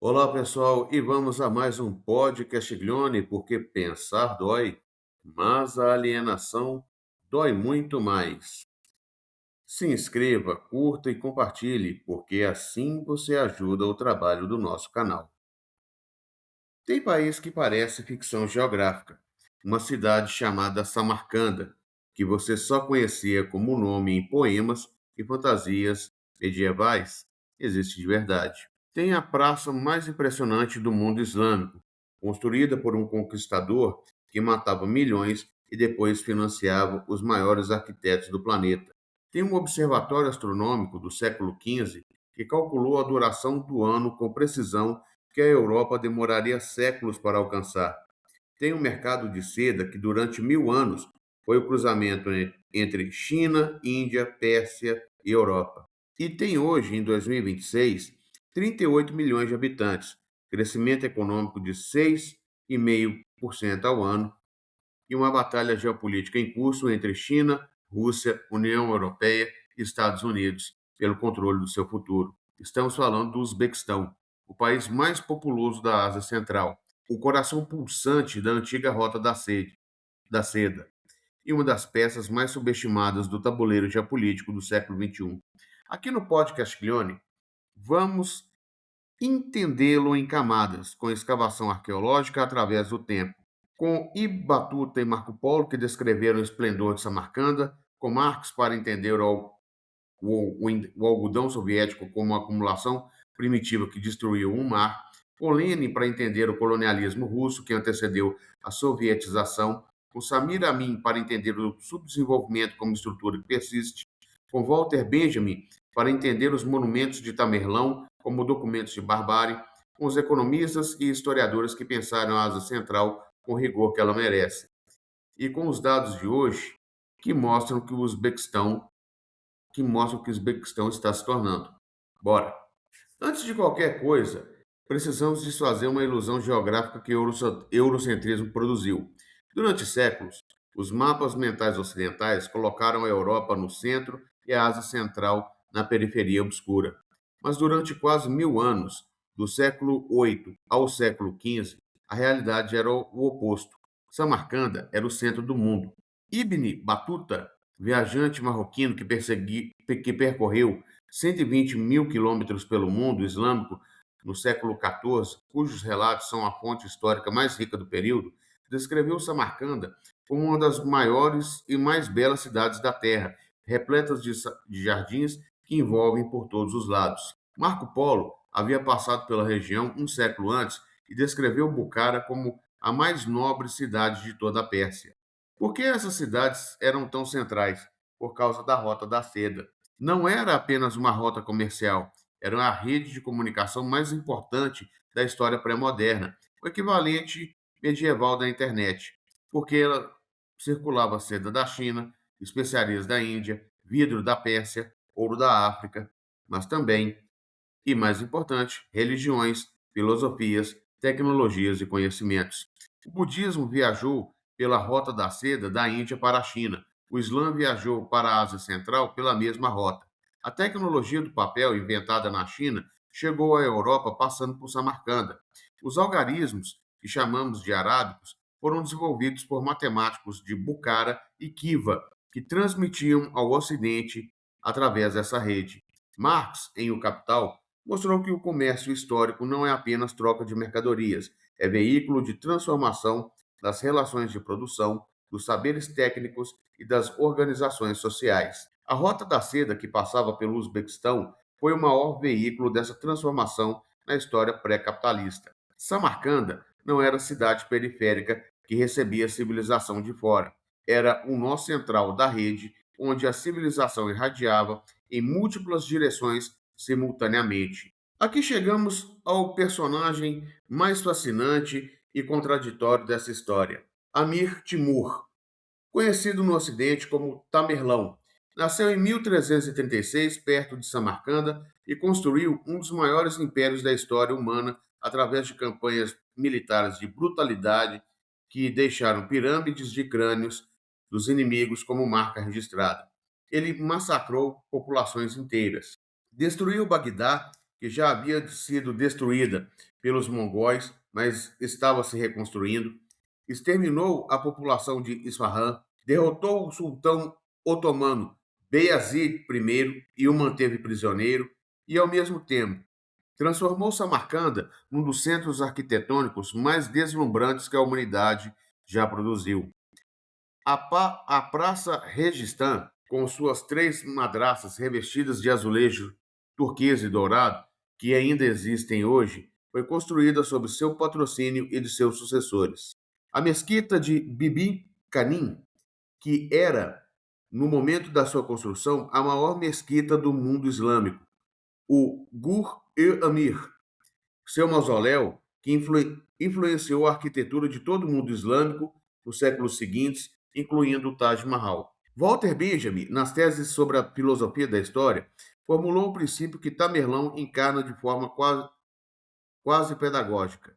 Olá, pessoal, e vamos a mais um podcast Glione, porque pensar dói, mas a alienação dói muito mais. Se inscreva, curta e compartilhe, porque assim você ajuda o trabalho do nosso canal. Tem país que parece ficção geográfica, uma cidade chamada Samarcanda, que você só conhecia como nome em poemas e fantasias medievais, existe de verdade. Tem a praça mais impressionante do mundo islâmico, construída por um conquistador que matava milhões e depois financiava os maiores arquitetos do planeta. Tem um observatório astronômico do século XV que calculou a duração do ano com precisão que a Europa demoraria séculos para alcançar. Tem um mercado de seda que durante 1000 anos foi o cruzamento entre China, Índia, Pérsia e Europa. E tem hoje, em 2026, 38 milhões de habitantes, crescimento econômico de 6,5% ao ano e uma batalha geopolítica em curso entre China, Rússia, União Europeia e Estados Unidos pelo controle do seu futuro. Estamos falando do Uzbequistão, o país mais populoso da Ásia Central, o coração pulsante da antiga Rota da Seda e uma das peças mais subestimadas do tabuleiro geopolítico do século XXI. Aqui no podcast Glione, vamos entendê-lo em camadas, com escavação arqueológica através do tempo. Com Ibn Batuta e Marco Polo, que descreveram o esplendor de Samarcanda, com Marx para entender o algodão soviético como uma acumulação primitiva que destruiu um mar, com Lenin para entender o colonialismo russo que antecedeu a sovietização, com Samir Amin para entender o subdesenvolvimento como estrutura que persiste, com Walter Benjamin para entender os monumentos de Tamerlão como documentos de barbárie, com os economistas e historiadores que pensaram a Ásia Central com o rigor que ela merece, e com os dados de hoje que mostram que o Uzbequistão está se tornando. Bora! Antes de qualquer coisa, precisamos desfazer uma ilusão geográfica que o eurocentrismo produziu. Durante séculos, os mapas mentais ocidentais colocaram a Europa no centro e a Ásia Central na periferia obscura. Mas durante quase 1000 anos, do século VIII ao século XV, a realidade era o oposto. Samarcanda era o centro do mundo. Ibn Batuta, viajante marroquino que percorreu 120 mil quilômetros pelo mundo islâmico no século XIV, cujos relatos são a fonte histórica mais rica do período, descreveu Samarcanda como uma das maiores e mais belas cidades da Terra, repletas de jardins que envolvem por todos os lados. Marco Polo havia passado pela região um século antes e descreveu Bucara como a mais nobre cidade de toda a Pérsia. Por que essas cidades eram tão centrais? Por causa da Rota da Seda. Não era apenas uma rota comercial, era a rede de comunicação mais importante da história pré-moderna, o equivalente medieval da internet, porque ela circulava seda da China, especiarias da Índia, vidro da Pérsia, ouro da África, mas também, e mais importante, religiões, filosofias, tecnologias e conhecimentos. O budismo viajou pela Rota da Seda da Índia para a China. O Islã viajou para a Ásia Central pela mesma rota. A tecnologia do papel, inventada na China, chegou à Europa passando por Samarcanda. Os algarismos, que chamamos de arábicos, foram desenvolvidos por matemáticos de Bukhara e Khiva, que transmitiam ao Ocidente através dessa rede. Marx, em O Capital, mostrou que o comércio histórico não é apenas troca de mercadorias, é veículo de transformação das relações de produção, dos saberes técnicos e das organizações sociais. A Rota da Seda, que passava pelo Uzbequistão, foi o maior veículo dessa transformação na história pré-capitalista. Samarcanda não era cidade periférica que recebia a civilização de fora. Era um nó central da rede onde a civilização irradiava em múltiplas direções simultaneamente. Aqui chegamos ao personagem mais fascinante e contraditório dessa história, Amir Timur, conhecido no Ocidente como Tamerlão. Nasceu em 1336, perto de Samarcanda, e construiu um dos maiores impérios da história humana através de campanhas militares de brutalidade que deixaram pirâmides de crânios dos inimigos como marca registrada. Ele massacrou populações inteiras. Destruiu Bagdá que já havia sido destruída pelos mongóis, mas estava se reconstruindo, exterminou a população de Isfahan, derrotou o sultão otomano Beyazid I e o manteve prisioneiro, e, ao mesmo tempo, transformou Samarcanda num dos centros arquitetônicos mais deslumbrantes que a humanidade já produziu. A Praça Registã, com suas três madraças revestidas de azulejo turquesa e dourado, que ainda existem hoje, foi construída sob seu patrocínio e de seus sucessores. A mesquita de Bibi Canim, que era, no momento da sua construção, a maior mesquita do mundo islâmico, o Gur-e-Amir, seu mausoléu, que influenciou a arquitetura de todo o mundo islâmico nos séculos seguintes, incluindo o Taj Mahal. Walter Benjamin, nas teses sobre a filosofia da história, formulou um princípio que Tamerlão encarna de forma quase pedagógica.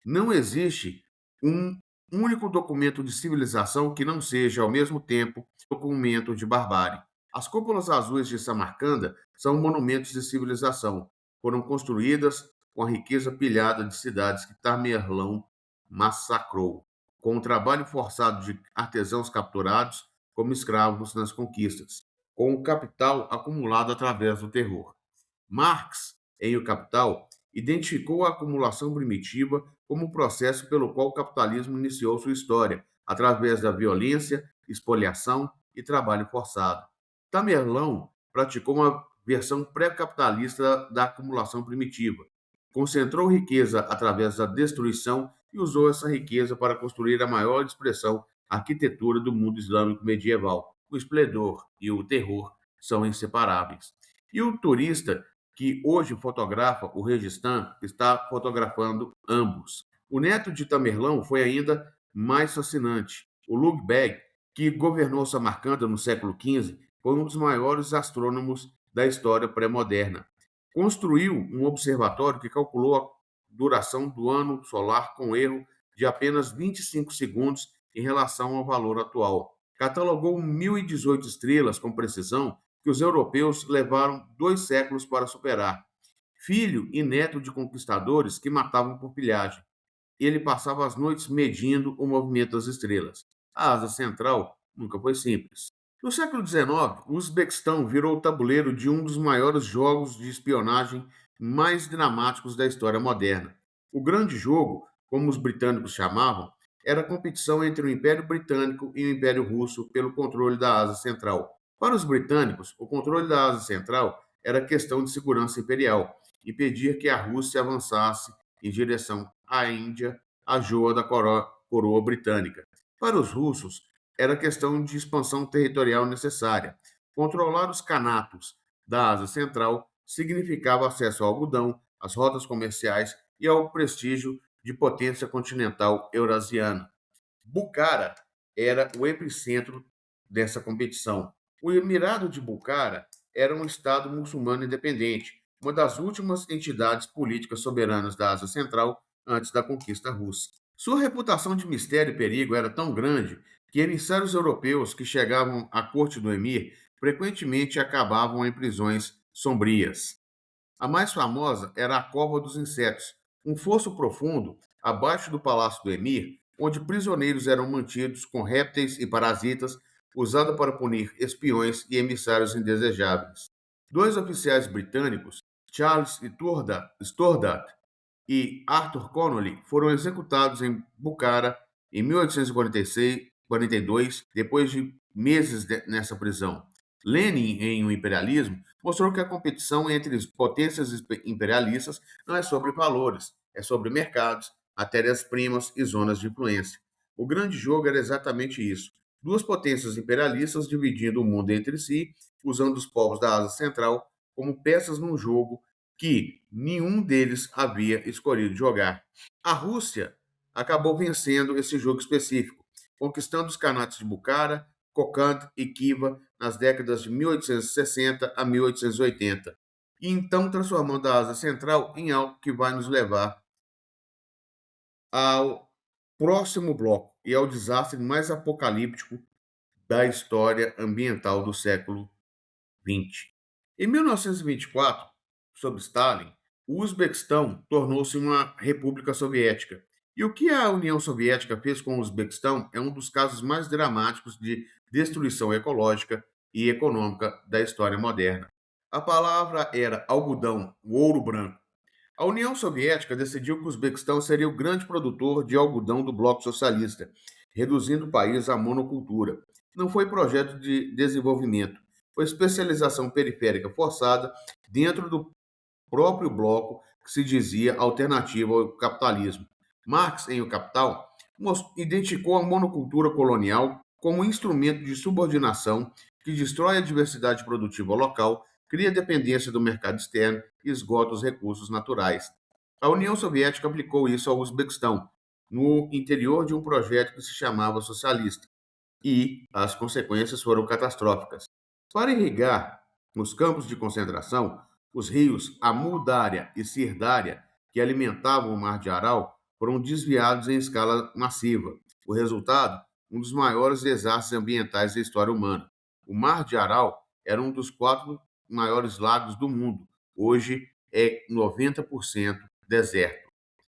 Não existe um único documento de civilização que não seja, ao mesmo tempo, documento de barbárie. As cúpulas azuis de Samarcanda são monumentos de civilização. Foram construídas com a riqueza pilhada de cidades que Tamerlão massacrou, com o trabalho forçado de artesãos capturados como escravos nas conquistas, com o capital acumulado através do terror. Marx, em O Capital, identificou a acumulação primitiva como o processo pelo qual o capitalismo iniciou sua história, através da violência, espoliação e trabalho forçado. Tamerlão praticou uma versão pré-capitalista da acumulação primitiva. Concentrou riqueza através da destruição e usou essa riqueza para construir a maior expressão arquitetura do mundo islâmico medieval. O esplendor e o terror são inseparáveis. E o turista que hoje fotografa o Registã, está fotografando ambos. O neto de Tamerlão foi ainda mais fascinante. O Lugh que governou Samarcanda no século XV, foi um dos maiores astrônomos da história pré-moderna. Construiu um observatório que calculou a duração do ano solar com erro de apenas 25 segundos em relação ao valor atual. Catalogou 1.018 estrelas com precisão que os europeus levaram 2 séculos para superar. Filho e neto de conquistadores que matavam por pilhagem, ele passava as noites medindo o movimento das estrelas. A asa central nunca foi simples. No século XIX, o Uzbequistão virou o tabuleiro de um dos maiores jogos de espionagem mais dramáticos da história moderna. O grande jogo, como os britânicos chamavam, era a competição entre o Império Britânico e o Império Russo pelo controle da Ásia Central. Para os britânicos, o controle da Ásia Central era questão de segurança imperial, impedir que a Rússia avançasse em direção à Índia, a joa da coroa britânica. Para os russos, era questão de expansão territorial necessária. Controlar os canatos da Ásia Central significava acesso ao algodão, às rotas comerciais e ao prestígio de potência continental eurasiana. Bukhara era o epicentro dessa competição. O Emirado de Bukhara era um estado muçulmano independente, uma das últimas entidades políticas soberanas da Ásia Central antes da conquista russa. Sua reputação de mistério e perigo era tão grande que emissários europeus que chegavam à corte do emir frequentemente acabavam em prisões sombrias. A mais famosa era a Cova dos Insetos, um fosso profundo abaixo do palácio do emir, onde prisioneiros eram mantidos com répteis e parasitas, usada para punir espiões e emissários indesejáveis. 2 oficiais britânicos, Charles Stordart e Arthur Connolly, foram executados em Bukhara em 1842, depois de meses nessa prisão. Lenin, em O Imperialismo, mostrou que a competição entre as potências imperialistas não é sobre valores, é sobre mercados, matérias-primas e zonas de influência. O grande jogo era exatamente isso. 2 potências imperialistas dividindo o mundo entre si, usando os povos da Ásia Central como peças num jogo que nenhum deles havia escolhido jogar. A Rússia acabou vencendo esse jogo específico, conquistando os Kanatos de Bukhara, Kokand e Khiva nas décadas de 1860 a 1880, e então transformando a Ásia Central em algo que vai nos levar ao próximo bloco e ao desastre mais apocalíptico da história ambiental do século XX. Em 1924, sob Stalin, O Uzbequistão tornou-se uma república soviética. E o que a União Soviética fez com o Uzbequistão é um dos casos mais dramáticos de destruição ecológica e econômica da história moderna. A palavra era algodão, o ouro branco. A União Soviética decidiu que o Uzbequistão seria o grande produtor de algodão do bloco socialista, reduzindo o país à monocultura. Não foi projeto de desenvolvimento, foi especialização periférica forçada dentro do próprio bloco que se dizia alternativa ao capitalismo. Marx, em O Capital, identificou a monocultura colonial como um instrumento de subordinação que destrói a diversidade produtiva local, cria dependência do mercado externo e esgota os recursos naturais. A União Soviética aplicou isso ao Uzbequistão, no interior de um projeto que se chamava socialista, e as consequências foram catastróficas. Para irrigar os campos de concentração, os rios Amudária e Sirdária, que alimentavam o Mar de Aral, foram desviados em escala massiva. O resultado, um dos maiores desastres ambientais da história humana. O Mar de Aral era um dos 4 maiores lagos do mundo. Hoje é 90% deserto.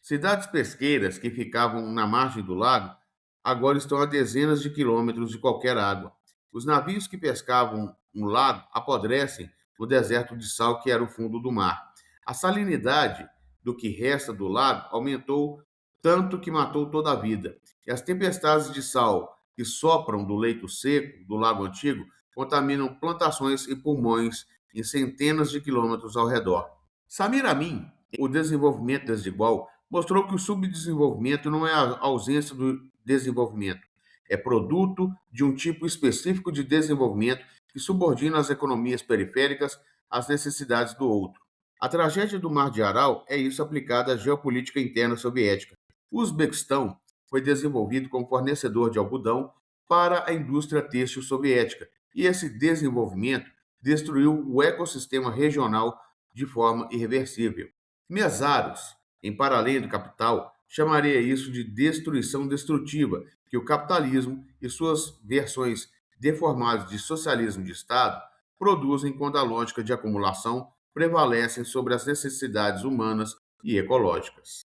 Cidades pesqueiras que ficavam na margem do lago agora estão a dezenas de quilômetros de qualquer água. Os navios que pescavam no lago apodrecem no deserto de sal que era o fundo do mar. A salinidade do que resta do lago aumentou tanto que matou toda a vida. E as tempestades de sal que sopram do leito seco do lago antigo contaminam plantações e pulmões em centenas de quilômetros ao redor. Samir Amin, o desenvolvimento desigual, mostrou que o subdesenvolvimento não é a ausência do desenvolvimento, é produto de um tipo específico de desenvolvimento que subordina as economias periféricas às necessidades do outro. A tragédia do Mar de Aral é isso aplicado à geopolítica interna soviética. O Uzbequistão foi desenvolvido como fornecedor de algodão para a indústria têxtil soviética, e esse desenvolvimento destruiu o ecossistema regional de forma irreversível. Mesaros, em Paralelo do Capital, chamaria isso de destruição destrutiva, que o capitalismo e suas versões deformadas de socialismo de Estado produzem quando a lógica de acumulação prevalece sobre as necessidades humanas e ecológicas.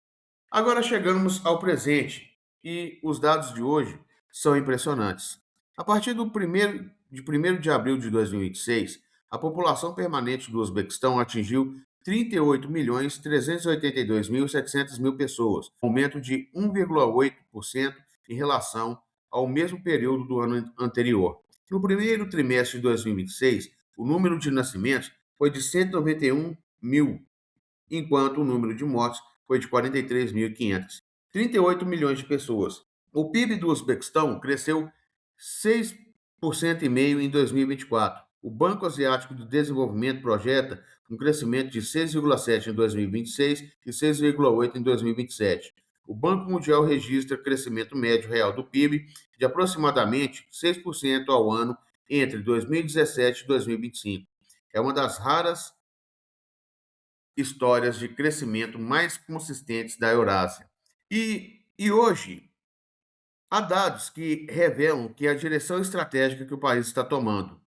Agora chegamos ao presente e os dados de hoje são impressionantes. A partir de 1º de abril de 2026, a população permanente do Uzbequistão atingiu 38.382.700 pessoas, um aumento de 1,8% em relação ao mesmo período do ano anterior. No primeiro trimestre de 2026, o número de nascimentos foi de 191 mil, enquanto o número de mortes foi de 43.500. 38 milhões de pessoas. O PIB do Uzbequistão cresceu 6,5% em 2024. O Banco Asiático de Desenvolvimento projeta um crescimento de 6,7% em 2026 e 6,8% em 2027. O Banco Mundial registra crescimento médio real do PIB de aproximadamente 6% ao ano entre 2017 e 2025. É uma das raras histórias de crescimento mais consistentes da Eurásia. E hoje, há dados que revelam que a direção estratégica que o país está tomando.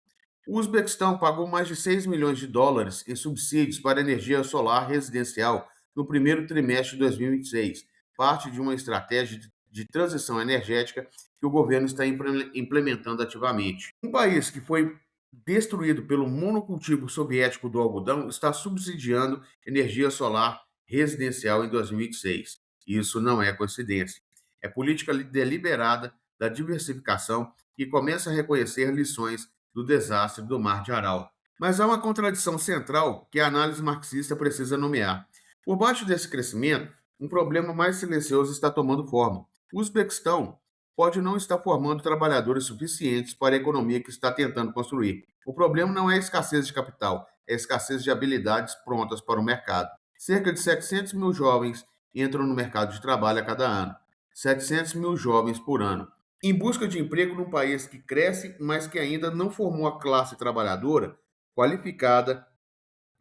O Uzbequistão pagou mais de 6 milhões de dólares em subsídios para energia solar residencial no primeiro trimestre de 2026, parte de uma estratégia de transição energética que o governo está implementando ativamente. Um país que foi destruído pelo monocultivo soviético do algodão está subsidiando energia solar residencial em 2026. Isso não é coincidência. É política deliberada da diversificação que começa a reconhecer lições do desastre do Mar de Aral. Mas há uma contradição central que a análise marxista precisa nomear. Por baixo desse crescimento, um problema mais silencioso está tomando forma. O Uzbequistão pode não estar formando trabalhadores suficientes para a economia que está tentando construir. O problema não é a escassez de capital, é a escassez de habilidades prontas para o mercado. Cerca de 700 mil jovens entram no mercado de trabalho a cada ano. 700 mil jovens por ano, em busca de emprego num país que cresce, mas que ainda não formou a classe trabalhadora qualificada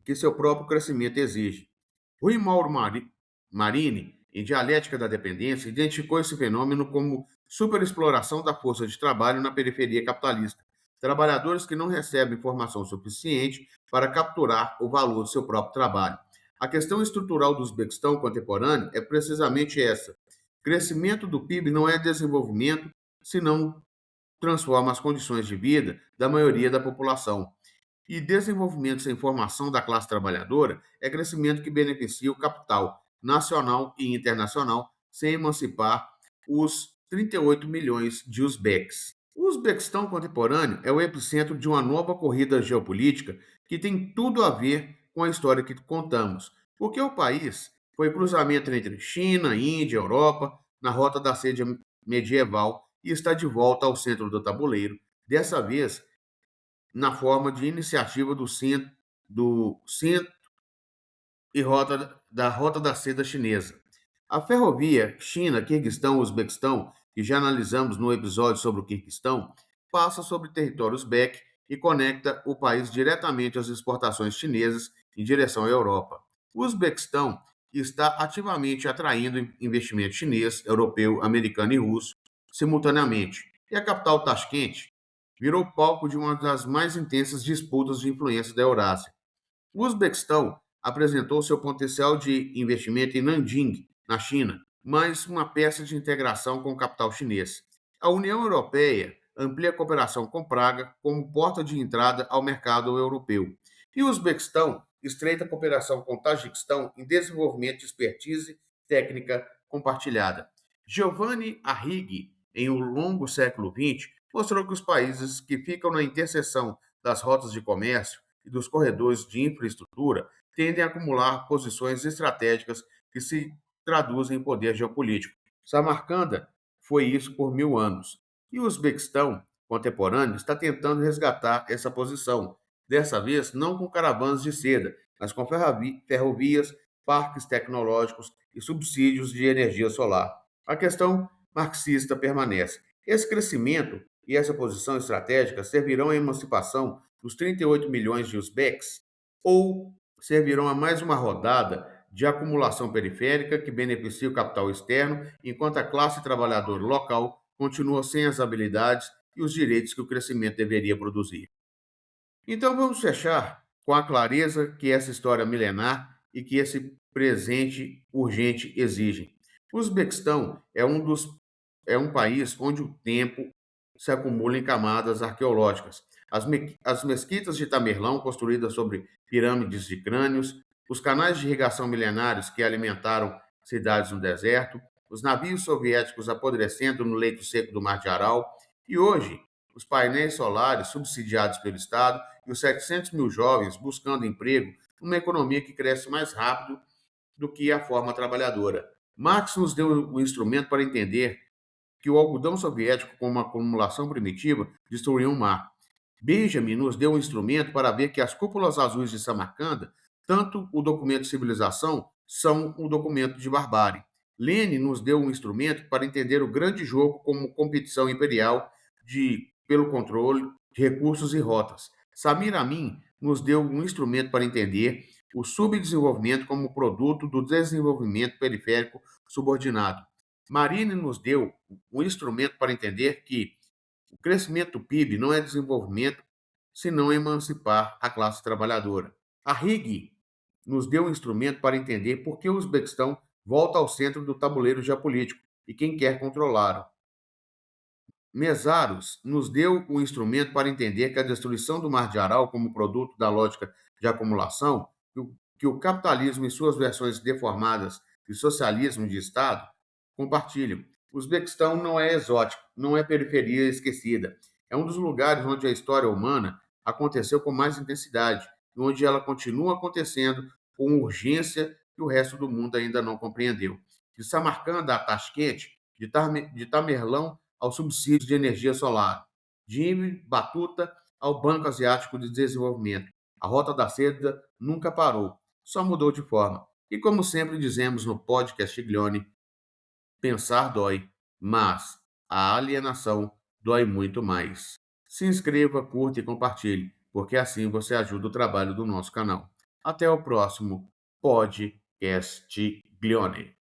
que seu próprio crescimento exige. Rui Mauro Marini, em Dialética da Dependência, identificou esse fenômeno como superexploração da força de trabalho na periferia capitalista. Trabalhadores que não recebem formação suficiente para capturar o valor do seu próprio trabalho. A questão estrutural do Uzbequistão contemporâneo é precisamente essa. Crescimento do PIB não é desenvolvimento se não transforma as condições de vida da maioria da população. E desenvolvimento sem formação da classe trabalhadora é crescimento que beneficia o capital nacional e internacional, sem emancipar os 38 milhões de uzbeques. O Uzbequistão contemporâneo é o epicentro de uma nova corrida geopolítica que tem tudo a ver com a história que contamos, porque o país foi cruzamento entre China, Índia, Europa, na rota da seda medieval e está de volta ao centro do tabuleiro, dessa vez na forma de iniciativa do centro e rota da seda chinesa. A ferrovia China-Quirguistão-Uzbequistão, que já analisamos no episódio sobre o Quirguistão, passa sobre território uzbeque e conecta o país diretamente às exportações chinesas em direção à Europa. O Uzbequistão está ativamente atraindo investimento chinês, europeu, americano e russo simultaneamente. E a capital Tashkent virou palco de uma das mais intensas disputas de influência da Eurásia. O Uzbequistão apresentou seu potencial de investimento em Nanjing, na China, mais uma peça de integração com o capital chinês. A União Europeia amplia a cooperação com Praga como porta de entrada ao mercado europeu. E o Uzbequistão estreita a cooperação com o Tajiquistão em desenvolvimento de expertise técnica compartilhada. Giovanni Arrighi, em O Longo Século XX, mostrou que os países que ficam na interseção das rotas de comércio e dos corredores de infraestrutura tendem a acumular posições estratégicas que se traduzem em poder geopolítico. Samarcanda foi isso por 1000 anos. E o Uzbequistão contemporâneo está tentando resgatar essa posição, dessa vez não com caravanas de seda, mas com ferrovias, parques tecnológicos e subsídios de energia solar. A questão marxista permanece. Esse crescimento e essa posição estratégica servirão à emancipação dos 38 milhões de uzbeques ou servirão a mais uma rodada de acumulação periférica que beneficia o capital externo, enquanto a classe trabalhadora local continua sem as habilidades e os direitos que o crescimento deveria produzir. Então vamos fechar com a clareza que essa história milenar e que esse presente urgente exigem. O Uzbequistão é um país onde o tempo se acumula em camadas arqueológicas. As mesquitas de Tamerlão, construídas sobre pirâmides de crânios, os canais de irrigação milenários que alimentaram cidades no deserto, os navios soviéticos apodrecendo no leito seco do Mar de Aral, e hoje os painéis solares subsidiados pelo Estado e os 700 mil jovens buscando emprego numa economia que cresce mais rápido do que a forma trabalhadora. Marx nos deu o instrumento para entender que o algodão soviético, como uma acumulação primitiva, destruiu o mar. Benjamin nos deu um instrumento para ver que as cúpulas azuis de Samarcanda, tanto o documento de civilização, são um documento de barbárie. Lenin nos deu um instrumento para entender o grande jogo como competição imperial pelo controle de recursos e rotas. Samir Amin nos deu um instrumento para entender o subdesenvolvimento como produto do desenvolvimento periférico subordinado. Marine nos deu um instrumento para entender que o crescimento do PIB não é desenvolvimento se não emancipar a classe trabalhadora. A RIG nos deu um instrumento para entender por que o Uzbequistão volta ao centro do tabuleiro geopolítico e quem quer controlá-lo. Mesaros nos deu o instrumento para entender que a destruição do Mar de Aral como produto da lógica de acumulação, que o capitalismo em suas versões deformadas e socialismo de Estado compartilham. O Uzbequistão não é exótico, não é periferia esquecida. É um dos lugares onde a história humana aconteceu com mais intensidade e onde ela continua acontecendo com urgência que o resto do mundo ainda não compreendeu. De Samarcanda a Tashkent, de Tamerlão ao subsídio de energia solar, de Batuta ao Banco Asiático de Desenvolvimento. A Rota da Seda nunca parou, só mudou de forma. E como sempre dizemos no podcast Glione, pensar dói, mas a alienação dói muito mais. Se inscreva, curta e compartilhe, porque assim você ajuda o trabalho do nosso canal. Até o próximo podcast Glione.